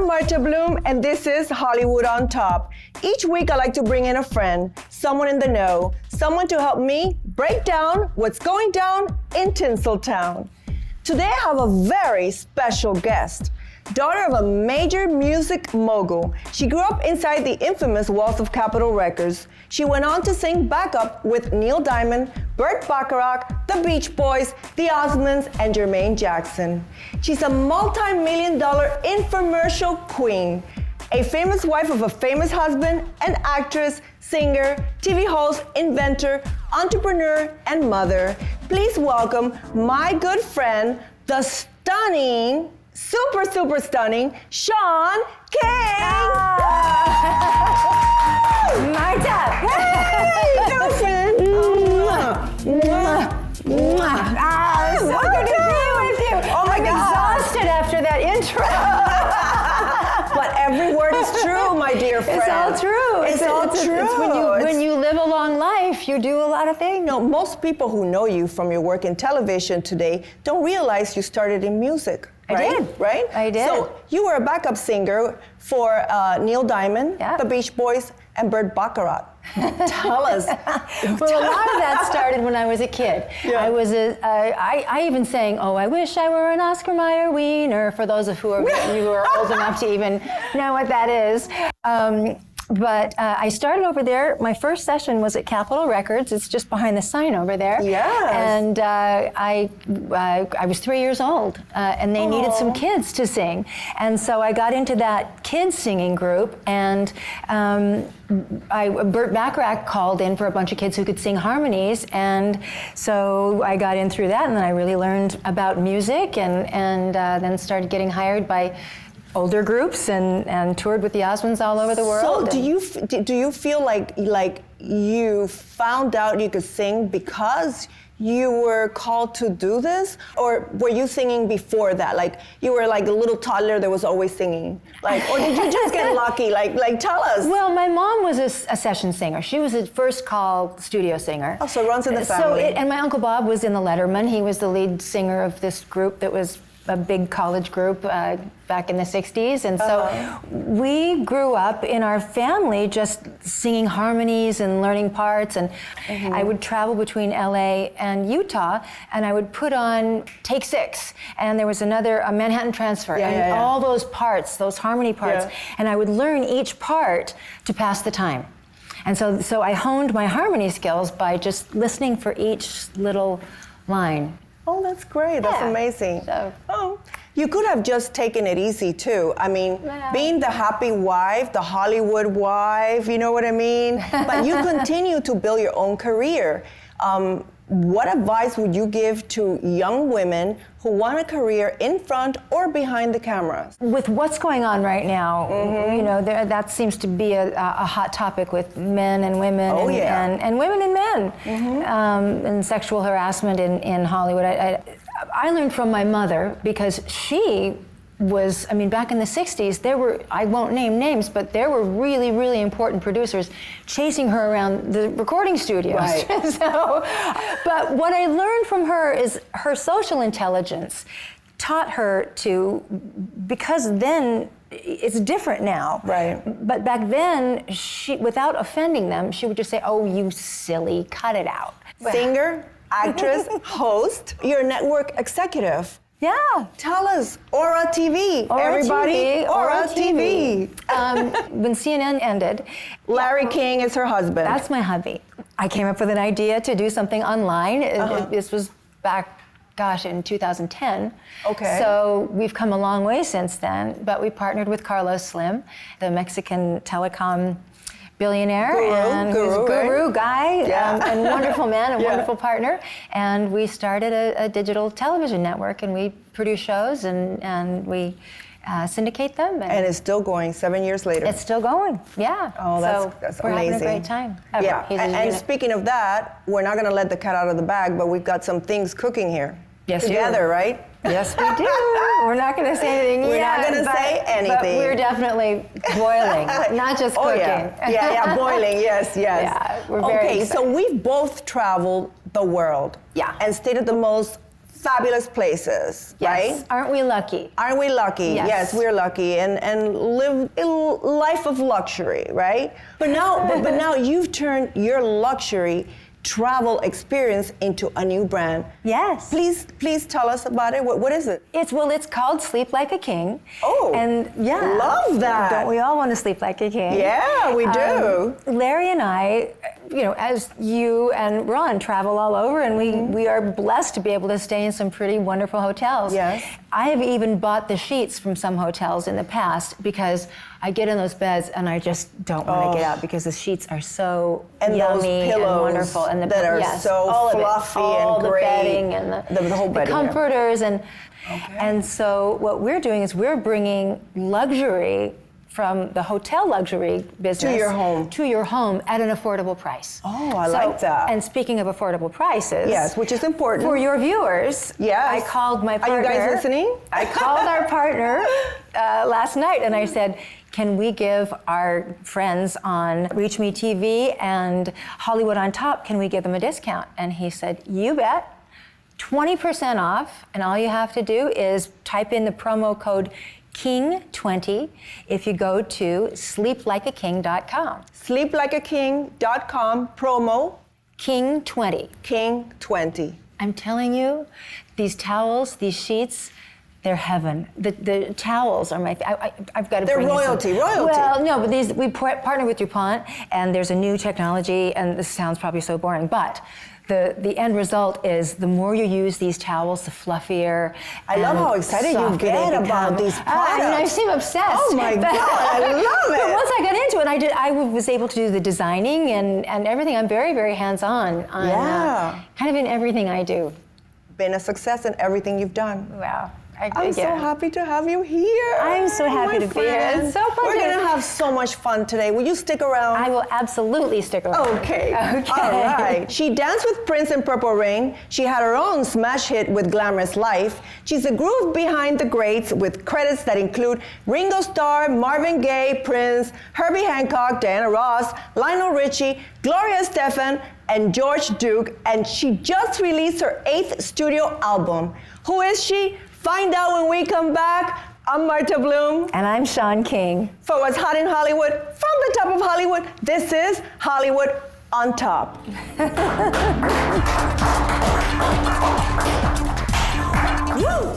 I'm Marta Bloom, and this is Hollywood on Top. Each week I like to bring in a friend, someone in the know, someone to help me break down what's going down in Tinseltown. Today I have a very special guest. Daughter of a major music mogul, she grew up inside the infamous walls of Capitol Records. She went on to sing backup with Neil Diamond, Burt Bacharach, the Beach Boys, the Osmonds, and Jermaine Jackson. She's a multi-million-dollar infomercial queen, a famous wife of a famous husband, an actress, singer, TV host, inventor, entrepreneur, and mother. Please welcome my good friend, the stunning, super stunning, Shawn King. Marta! Hey, girlfriend! So good to be with you. Oh my I'm God. exhausted after that intro. But every word is true, my dear friend. It's all true. It's all true. It's when you live a long life, you do a lot of things. No, most people who know you from your work in television today don't realize you started in music. I right? did. Right? I did. So you were a backup singer for Neil Diamond, Yeah. the Beach Boys, and Burt Bacharach. Tell us. Well, a lot of that started when I was a kid. Yeah. I even sang, "Oh, I wish I were an Oscar Mayer wiener," for those of you who are old enough to even know what that is. But I started over there. My first session was at Capitol Records. It's just behind the sign over there. Yes. And I was 3 years old, and they needed some kids to sing. And so I got into that kids singing group, and Burt Bacharach called in for a bunch of kids who could sing harmonies, and so I got in through that, and then I really learned about music, and then started getting hired by older groups and toured with the Osmonds all over the world. So do you feel like you found out you could sing because you were called to do this, or were you singing before that? Like you were like a little toddler that was always singing, or did you just get lucky? Like tell us. Well, my mom was a session singer. She was a first call studio singer. Oh, so it runs in the family. And my Uncle Bob was in the Letterman. He was the lead singer of this group that was a big college group back in the 60s. And so we grew up in our family just singing harmonies and learning parts. And I would travel between LA and Utah, and I would put on Take Six. And there was a Manhattan Transfer. All those parts, those harmony parts. Yeah. And I would learn each part to pass the time. And so I honed my harmony skills by just listening for each little line. Oh, that's great. That's amazing. You could have just taken it easy too. I mean, being the happy wife, the Hollywood wife, you know what I mean? But you continue to build your own career. What advice would you give to young women who want a career in front or behind the cameras? With what's going on right now, you know, that seems to be a hot topic with men and women and women and men and sexual harassment in Hollywood. I learned from my mother because she was, I mean, back in the 60s, there were, I won't name names, but there were really, really important producers chasing her around the recording studios. Right. But what I learned from her is her social intelligence taught her to, because then it's different now. Right. But back then, she, without offending them, she would just say, "Oh, you silly, cut it out." Singer, actress, host, you're a network executive. Yeah. Tell us, Aura TV. Everybody, Aura TV. When CNN ended, Larry King is her husband. that's my hubby. I came up with an idea to do something online. This was back, gosh, in 2010. Okay. So we've come a long way since then, but we partnered with Carlos Slim, the Mexican telecom billionaire and guru guy, and wonderful man and wonderful partner. And we started a digital television network, and we produce shows and we syndicate them. And it's still going 7 years later. It's still going, yeah. Oh, that's we're amazing. Having a great time. Yeah, and speaking of that, we're not going to let the cat out of the bag, but we've got some things cooking here. Yes, together, right? Yes, we do. We're not going to say anything We're yet. not going to say anything. But we're definitely boiling, not just cooking. Yeah, boiling, yes. Yeah, we're very excited. So we've both traveled the world. Yeah. And stayed at the most fabulous places, Yes. right? Aren't we lucky? Aren't we lucky? Yes. Yes, we're lucky, and live a life of luxury, right? But now you've turned your luxury travel experience into a new brand. Yes. Please tell us about it. What is it? It's called Sleep Like a King. Oh, and yeah, love that. Don't we all want to sleep like a king? Yeah, we do. Larry and I, as you and Ron travel all over, and we are blessed to be able to stay in some pretty wonderful hotels. Yes. I have even bought the sheets from some hotels in the past because I get in those beds and I just don't want to get out because the sheets are so And yummy those pillows and wonderful, and that are so all of it. fluffy all and the great. bedding and The whole bedding, yeah. comforters and so what we're doing is we're bringing luxury from the hotel luxury business to your home at an affordable price. Oh, I like that. And speaking of affordable prices, Yes, which is important. for your viewers, Yes. I called my partner. Are you guys listening? I called our partner last night and I said, can we give our friends on Reach Me TV and Hollywood on Top, can we give them a discount? And he said, you bet. 20% off, and all you have to do is type in the promo code KING20 if you go to sleeplikeaking.com. Sleeplikeaking.com, promo KING20. King20. I'm telling you, these towels, these sheets, they're heaven. The towels are my. I've got to. They're bring you some. royalty. Well, no, but we partner with DuPont, and there's a new technology, and this sounds probably so boring, but the end result is the more you use these towels, the fluffier. I love how excited you get about these products. I seem obsessed. Oh my God, I love it. But once I got into it, I was able to do the designing and everything. I'm very, very hands-on on kind of in everything I do. Been a success in everything you've done. Wow. I'm so happy to have you here. I'm so happy to be here. It's so fun. We're going to have so much fun today. Will you stick around? I will absolutely stick around. Okay. All right. She danced with Prince in Purple Rain. She had her own smash hit with Glamorous Life. She's the groove behind the greats with credits that include Ringo Starr, Marvin Gaye, Prince, Herbie Hancock, Diana Ross, Lionel Richie, Gloria Estefan, and George Duke. And she just released her 8th studio album. Who is she? Find out when we come back. I'm Marta Bloom. And I'm Shawn King. For what's hot in Hollywood, from the top of Hollywood, this is Hollywood on Top. Woo!